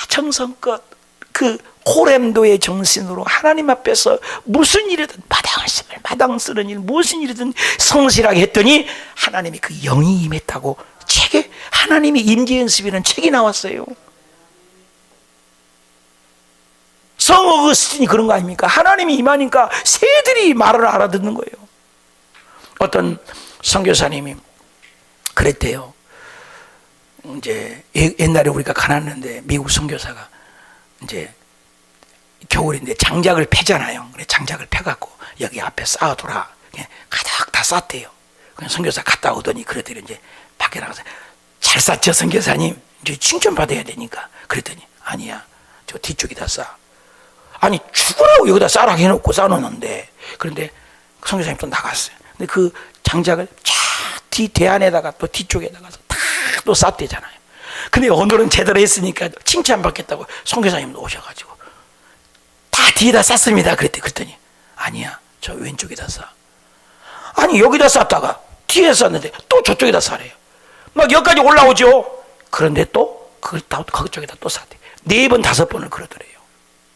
정성껏 그 호렘도의 정신으로 하나님 앞에서 무슨 일이든 마당 쓰는 일 무슨 일이든 성실하게 했더니 하나님이 그 영이 임했다고 책에 하나님이 임재 연습이라는 책이 나왔어요. 성 어거스틴이 그런 거 아닙니까? 하나님이 임하니까 새들이 말을 알아듣는 거예요. 어떤 선교사님이 그랬대요. 이제 옛날에 우리가 가난했는데 미국 선교사가 이제 겨울인데 장작을 패잖아요. 그래 장작을 패갖고 여기 앞에 쌓아둬라. 가득 다 쌌대요. 그냥 선교사 갔다 오더니 그랬더니 이제 밖에 나가서 잘 쌌죠 선교사님. 이제 칭찬 받아야 되니까. 그랬더니 아니야 저 뒤쪽에다 싸. 아니 죽으라고 여기다 싸라고 해놓고 싸놓는데. 그런데 선교사님 또 나갔어요. 근데 그 장작을 뒤 대안에다가 또 뒤쪽에다가 다 또 쌌대잖아요. 근데 오늘은 제대로 했으니까 칭찬 받겠다고 선교사님도 오셔가지고 다 뒤에다 쌌습니다. 그랬더니 아니야 저 왼쪽에다 싸. 아니 여기다 쌌다가 뒤에 쌌는데 또 저쪽에다 싸래요. 막 여기까지 올라오죠. 그런데 또 그쪽에다 또 쌌대. 4번 5번을 그러더래요.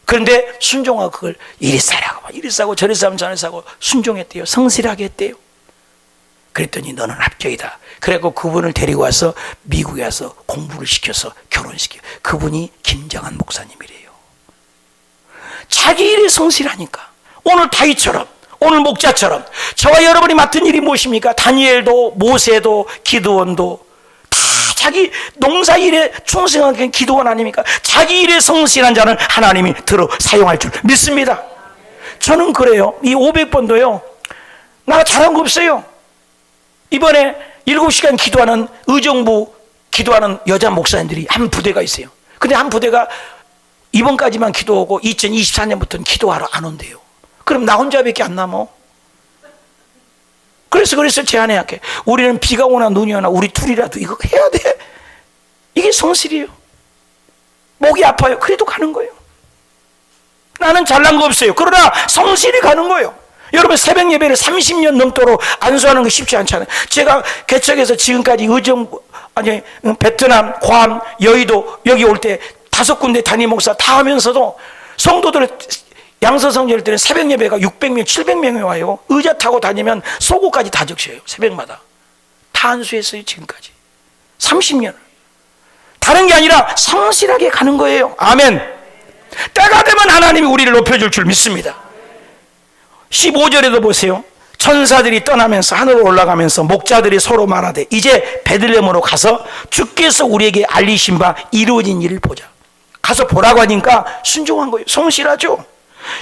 그런데 순종하고 그걸 이리 싸라고 이리 싸고 저리 싸면 저리 싸고 순종했대요. 성실하게 했대요. 그랬더니 너는 합격이다. 그래갖고 그분을 데리고 와서 미국에 와서 공부를 시켜서 결혼시켜. 그분이 김정한 목사님이래요. 자기 일에 성실하니까 오늘 다윗처럼 오늘 목자처럼 저와 여러분이 맡은 일이 무엇입니까? 다니엘도 모세도 기드원도 다 자기 농사 일에 충성한 게 기드원 아닙니까? 자기 일에 성실한 자는 하나님이 들어 사용할 줄 믿습니다. 저는 그래요. 이 500번도요 나 잘한 거 없어요. 이번에 7시간 기도하는 의정부 기도하는 여자 목사님들이 한 부대가 있어요. 근데 한 부대가 이번까지만 기도하고 2024년부터는 기도하러 안 온대요. 그럼 나 혼자밖에 안 남어. 그래서 제 아내 할게. 우리는 비가 오나 눈이 오나 우리 둘이라도 이거 해야 돼. 이게 성실이에요. 목이 아파요. 그래도 가는 거예요. 나는 잘난 거 없어요. 그러나 성실히 가는 거예요. 여러분 새벽 예배를 30년 넘도록 안수하는 거 쉽지 않잖아요. 제가 개척해서 지금까지 의정부 베트남, 괌, 여의도 여기 올 때 5군데 담임 목사 다 하면서도 성도들 양서성절 때는 새벽 예배가 600명, 700명이 와요. 의자 타고 다니면 속옷까지 다 적셔요. 새벽마다 다 안수했어요. 지금까지 30년. 다른 게 아니라 성실하게 가는 거예요. 아멘. 때가 되면 하나님이 우리를 높여줄 줄 믿습니다. 15절에도 보세요. 천사들이 떠나면서 하늘로 올라가면서 목자들이 서로 말하되 이제 베들레헴으로 가서 주께서 우리에게 알리신 바 이루어진 일을 보자. 가서 보라고 하니까 순종한 거예요. 성실하죠.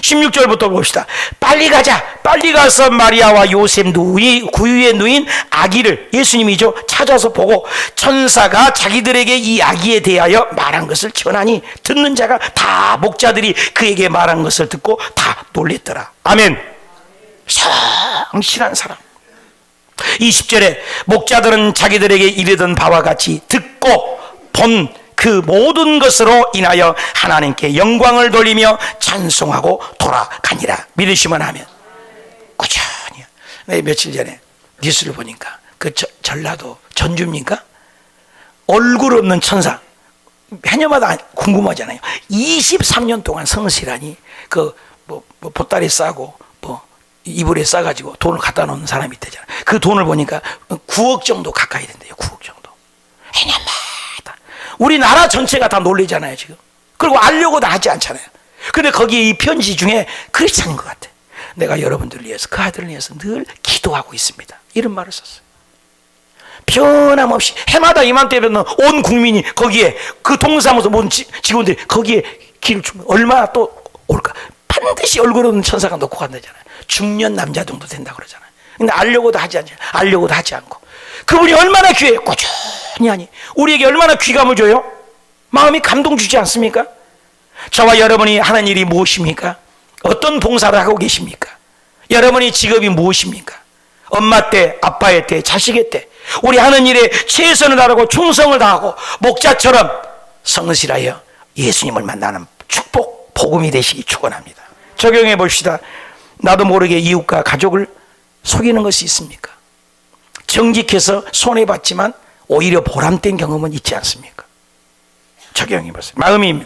16절부터 봅시다. 빨리 가자. 빨리 가서 마리아와 요셉 구유의 누인 아기를 예수님이죠 찾아서 보고 천사가 자기들에게 이 아기에 대하여 말한 것을 전하니 듣는 자가 다 목자들이 그에게 말한 것을 듣고 다 놀랬더라. 아멘. 성실한 사람. 20절에 목자들은 자기들에게 이르던 바와 같이 듣고 본 그 모든 것으로 인하여 하나님께 영광을 돌리며 찬송하고 돌아가니라. 믿으시면 하면. 꾸준히. 네, 며칠 전에 뉴스를 보니까 그 전라도 전주입니까? 얼굴 없는 천사. 해녀마다 궁금하잖아요. 23년 동안 성실하니 보따리 싸고 이불에 싸가지고 돈을 갖다 놓는 사람이 있대잖아요. 그 돈을 보니까 9억 정도 가까이 된대요. 9억 정도. 해년마다. 우리나라 전체가 다 놀리잖아요, 지금. 그리고 알려고도 하지 않잖아요. 근데 거기에 이 편지 중에 크리스찬인 것 같아. 내가 여러분들을 위해서, 그 아들을 위해서 늘 기도하고 있습니다. 이런 말을 썼어요. 변함없이 해마다 이맘때면 온 국민이 거기에, 그 동사무소 모든 직원들이 거기에 길을 주면 얼마나 또 올까. 반드시 얼굴 없는 천사가 놓고 간다잖아요. 중년 남자 정도 된다고 그러잖아요. 근데 알려고도 하지 않잖아요. 알려고도 하지 않고. 그분이 얼마나 귀해요. 꾸준히 하니 우리에게 얼마나 귀감을 줘요. 마음이 감동 주지 않습니까? 저와 여러분이 하는 일이 무엇입니까? 어떤 봉사를 하고 계십니까? 여러분의 직업이 무엇입니까? 엄마 때, 아빠의 때, 자식의 때 우리 하는 일에 최선을 다하고 충성을 다하고 목자처럼 성실하여 예수님을 만나는 축복, 복음이 되시기 축원합니다. 적용해 봅시다. 나도 모르게 이웃과 가족을 속이는 것이 있습니까? 정직해서 손해봤지만 오히려 보람된 경험은 있지 않습니까? 적용해 보세요. 마음이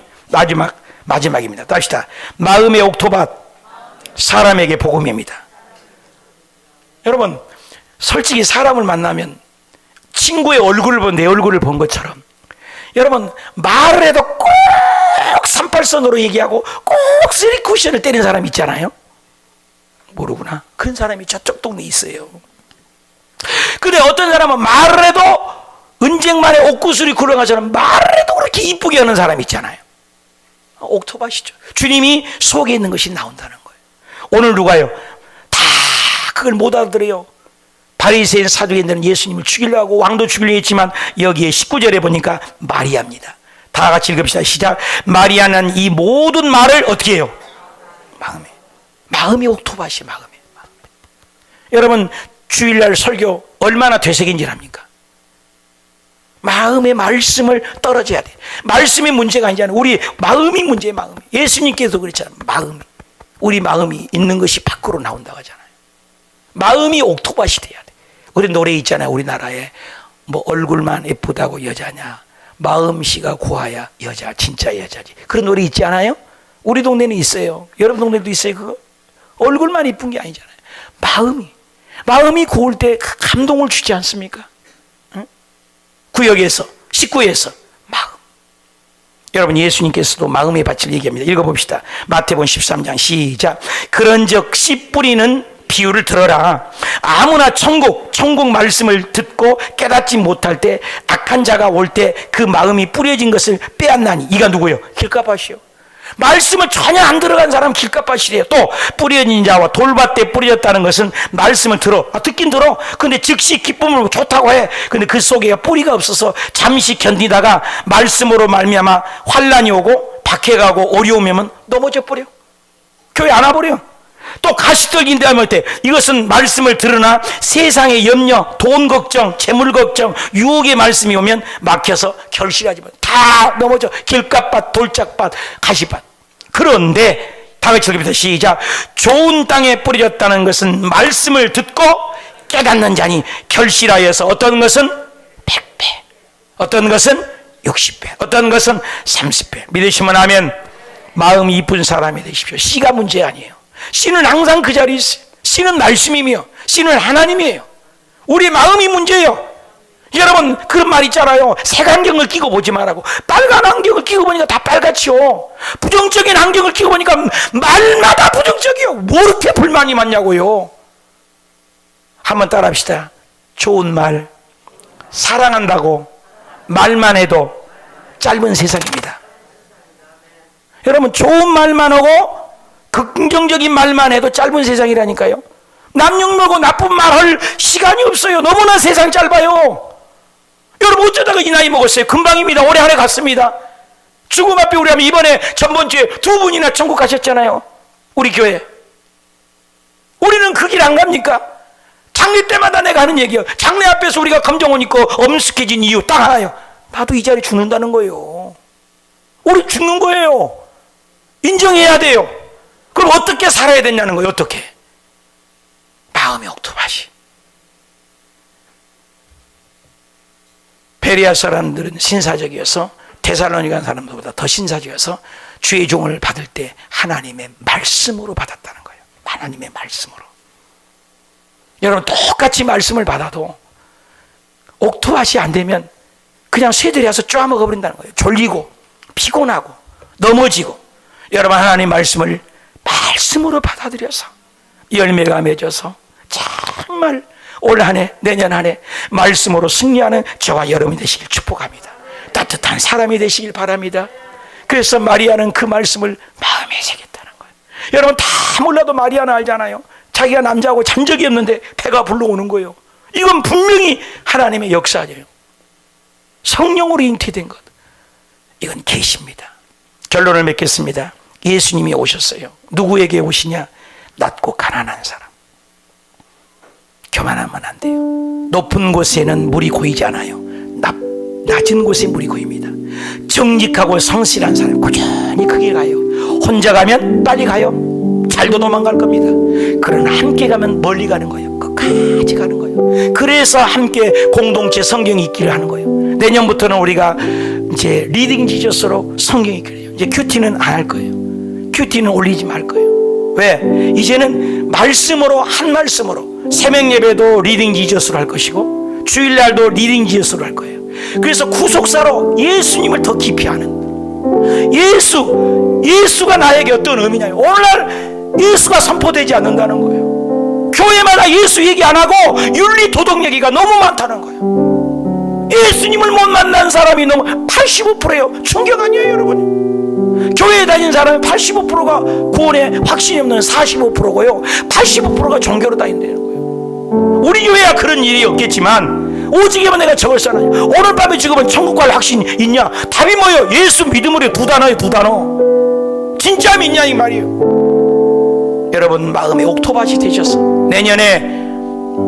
마지막입니다. 답시다. 마음의 옥토밭, 사람에게 복음입니다. 여러분, 솔직히 사람을 만나면 친구의 얼굴을 본 내 얼굴을 본 것처럼 여러분, 말을 해도 꼭 38선으로 얘기하고 꼭 3쿠션을 때리는 사람 있잖아요. 모르구나. 그런 사람이 저쪽 동네에 있어요. 근데 어떤 사람은 말을 해도 은쟁반에 옥구슬이 굴러가처럼 말을 해도 그렇게 이쁘게 하는 사람 있잖아요. 옥토밭이죠. 주님이 속에 있는 것이 나온다는 거예요. 오늘 누가요? 다 그걸 못 알아들어요. 바리새인 사두개인들은 예수님을 죽이려고 하고 왕도 죽이려고 했지만 여기에 19절에 보니까 마리아입니다. 다 같이 읽읍시다. 시작. 마리아는 이 모든 말을 어떻게 해요? 마음이 옥토밭이 마음이. 여러분, 주일날 설교 얼마나 되새김질 합니까? 마음의 말씀을 떨어져야 돼. 말씀이 문제가 아니잖아요. 우리 마음이 문제예요. 마음이. 예수님께서 그랬잖아요. 마음이. 우리 마음이 있는 것이 밖으로 나온다고 하잖아요. 마음이 옥토밭이 돼야 돼. 우리 노래 있잖아요. 우리나라에 뭐 얼굴만 예쁘다고 여자냐, 마음씨가 고와야 여자, 진짜 여자지. 그런 노래 있지 않아요? 우리 동네는 있어요. 여러분 동네도 있어요. 그거 얼굴만 이쁜 게 아니잖아요. 마음이 고울 때 그 감동을 주지 않습니까? 응? 구역에서, 식구에서 마음. 여러분, 예수님께서도 마음의 밭을 얘기합니다. 읽어봅시다. 마태복음 13장 시작. 그런즉 씨 뿌리는 비유를 들어라. 아무나 천국 말씀을 듣고 깨닫지 못할 때 악한 자가 올 때 그 마음이 뿌려진 것을 빼앗나니. 이가 누구요? 길가밭이요. 말씀을 전혀 안 들어간 사람 길가밭이래요. 또 뿌려진 자와 돌밭에 뿌려졌다는 것은 말씀을 듣긴 들어. 근데 즉시 기쁨을 좋다고 해. 근데 그 속에 뿌리가 없어서 잠시 견디다가 말씀으로 말미암아 환난이 오고 박해가 오고 어려움이 오면 넘어져 버려. 교회 안 와버려. 또 가시떨긴데 할 때 이것은 말씀을 들으나 세상의 염려, 돈 걱정, 재물 걱정, 유혹의 말씀이 오면 막혀서 결실하지 마. 다 넘어져. 길가밭, 돌짝밭, 가시밭. 그런데 다 같이 읽읍시다. 시작. 좋은 땅에 뿌려졌다는 것은 말씀을 듣고 깨닫는 자니 결실하여서 어떤 것은 100배, 어떤 것은 60배, 어떤 것은 30배. 믿으시면 하면 마음이 이쁜 사람이 되십시오. 씨가 문제 아니에요. 씨는 항상 그 자리에 있어요. 씨는 말씀이며 씨는 하나님이에요. 우리 마음이 문제예요. 여러분, 그런 말 있잖아요. 색안경을 끼고 보지 말라고. 빨간 안경을 끼고 보니까 다 빨갛죠. 부정적인 안경을 끼고 보니까 말마다 부정적이요. 뭐 이렇게 불만이 많냐고요. 한번 따라합시다. 좋은 말, 사랑한다고 말만 해도 짧은 세상입니다. 여러분, 좋은 말만 하고 긍정적인 말만 해도 짧은 세상이라니까요. 남 욕먹고 나쁜 말 할 시간이 없어요. 너무나 세상 짧아요. 여러분, 어쩌다가 이 나이 먹었어요? 금방입니다. 올해 한 해 갔습니다. 죽음 앞에 우리 하면 이번에 전번주에 2분이나 천국 가셨잖아요. 우리 교회. 우리는 그 길 안 갑니까? 장례 때마다 내가 하는 얘기예요. 장례 앞에서 우리가 검정옷 입고 엄숙해진 이유 딱 하나요. 나도 이 자리에 죽는다는 거예요. 우리 죽는 거예요. 인정해야 돼요. 그럼 어떻게 살아야 되냐는 거예요. 어떻게? 마음의 옥토밭이. 베레아 사람들은 신사적이어서 데살로니가 사람들보다 더 신사적이어서 주의 종을 받을 때 하나님의 말씀으로 받았다는 거예요. 하나님의 말씀으로. 여러분 똑같이 말씀을 받아도 옥토밭이 안 되면 그냥 새들이 와서 쪼아먹어 버린다는 거예요. 졸리고 피곤하고 넘어지고. 여러분 하나님 말씀을 말씀으로 받아들여서 열매가 맺어서 정말 올 한 해 내년 한 해 말씀으로 승리하는 저와 여러분이 되시길 축복합니다. 따뜻한 사람이 되시길 바랍니다. 그래서 마리아는 그 말씀을 마음에 새겼다는 거예요. 여러분 다 몰라도 마리아는 알잖아요. 자기가 남자하고 잔 적이 없는데 배가 불러오는 거예요. 이건 분명히 하나님의 역사예요. 성령으로 잉태된 것. 이건 계시입니다. 결론을 맺겠습니다. 예수님이 오셨어요. 누구에게 오시냐? 낮고 가난한 사람. 교만하면 안 돼요. 높은 곳에는 물이 고이지 않아요. 낮은 곳에 물이 고입니다. 정직하고 성실한 사람 꾸준히 크게 가요. 혼자 가면 빨리 가요. 잘도 도망갈 겁니다. 그러나 함께 가면 멀리 가는 거예요. 끝까지 가는 거예요. 그래서 함께 공동체 성경 읽기를 하는 거예요. 내년부터는 우리가 이제 리딩 지저스로 성경 읽기를 해요. 이제 큐티는 안 할 거예요. 큐티는 올리지 말 거예요. 왜? 이제는 말씀으로, 한 말씀으로 새벽 예배도 리딩 지저스로 할 것이고 주일날도 리딩 지저스로 할 거예요. 그래서 구속사로 예수님을 더 깊이 아는, 예수가 나에게 어떤 의미냐요. 오늘날 예수가 선포되지 않는다는 거예요. 교회마다 예수 얘기 안 하고 윤리 도덕 얘기가 너무 많다는 거예요. 예수님을 못 만난 사람이 너무 85%예요. 충격 아니에요, 여러분? 교회에 다니는 사람의 85%가 구원에 확신이 없는 45%고요. 85%가 종교로 다닌다는 거예요. 우리 교회야 그런 일이 없겠지만 오직에만 내가 저걸 써놔요. 오늘 밤에 죽으면 천국 갈 확신 있냐? 답이 뭐예요? 예수 믿음으로 두 단어예요, 두 단어. 진짜 믿냐 이 말이에요. 여러분 마음의 옥토밭이 되셔서 내년에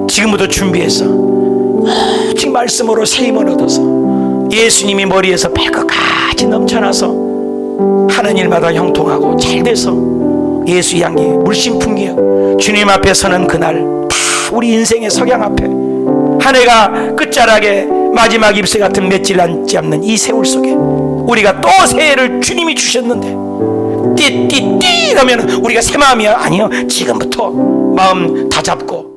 지금부터 준비해서 오직 말씀으로 세임을 얻어서 예수님이 머리에서 발끝까지 넘쳐나서 하는 일마다 형통하고 잘 돼서 예수 향기 물씬 풍기어 주님 앞에 서는 그날 다 우리 인생의 석양 앞에 한 해가 끝자락에 마지막 잎새 같은 맺질 않지 않는 이 세월 속에 우리가 또 새해를 주님이 주셨는데 띠띠띠 하면 우리가 새 마음이야? 아니요. 지금부터 마음 다 잡고